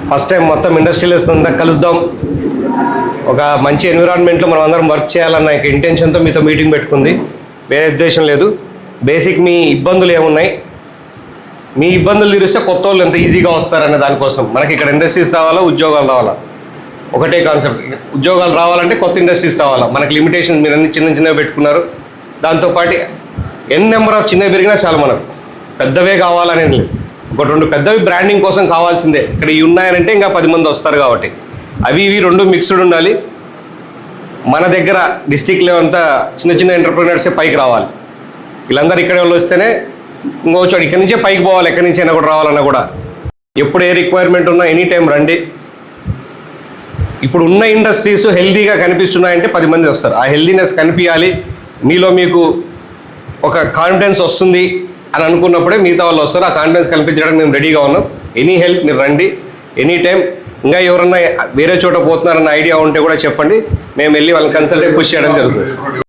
First time మొత్తం industrialist అంతా కలుద్దాం, ఒక మంచి ఎన్విరాన్మెంట్లో మనం అందరం వర్క్ చేయాలన్న ఇంటెన్షన్తో మీతో మీటింగ్ పెట్టుకుంది. వేరే ఉద్దేశం లేదు. బేసిక్ మీ ఇబ్బందులు ఏమున్నాయి, మీ ఇబ్బందులు తీరిస్తే కొత్త వాళ్ళు ఎంత ఈజీగా వస్తారనే దానికోసం. మనకి ఇక్కడ ఇండస్ట్రీస్ రావాలా, ఉద్యోగాలు రావాలా, ఒకటే కాన్సెప్ట్. ఉద్యోగాలు రావాలంటే కొత్త ఇండస్ట్రీస్ రావాలా. మనకి లిమిటేషన్ మీరు అన్ని చిన్నవి పెట్టుకున్నారు. దాంతోపాటు నెంబర్ ఆఫ్ చిన్నవి పెరిగినా చాలా, మనకు పెద్దవే కావాలని లేదు. ఒక 2 పెద్దవి బ్రాండింగ్ కోసం కావాల్సిందే. ఇక్కడ ఇవి ఉన్నాయనంటే ఇంకా 10 మంది వస్తారు కాబట్టి అవి ఇవి 2 మిక్స్డ్ ఉండాలి. మన దగ్గర డిస్టిక్ లెవెల్ అంతా చిన్న ఎంటర్ప్రీనర్సే పైకి రావాలి. వీళ్ళందరూ ఇక్కడే వాళ్ళు వస్తేనే ఇంకోచోటు ఇక్కడి నుంచే పైకి పోవాలి. ఎక్కడి నుంచి అయినా కూడా రావాలన్నా కూడా ఎప్పుడు ఏ రిక్వైర్మెంట్ ఉన్నా ఎనీ టైం రండి. ఇప్పుడు ఉన్న ఇండస్ట్రీస్ హెల్దీగా కనిపిస్తున్నాయంటే 10 మంది వస్తారు. ఆ హెల్దీనెస్ కనిపించాలి. మీలో మీకు ఒక కాన్ఫిడెన్స్ వస్తుంది అని అనుకున్నప్పుడే మిగతా వాళ్ళు వస్తారు. ఆ కాన్ఫిడెన్స్ కల్పించడానికి మేము రెడీగా ఉన్నాం. ఎనీ హెల్ప్ మీరు రండి ఎనీ టైం. ఇంకా ఎవరన్నా వేరే చోట పోతున్నారన్న ఐడియా ఉంటే కూడా చెప్పండి, మేము వెళ్ళి వాళ్ళని కన్సల్టేట్ పుష్ చేయడం జరుగుతుంది.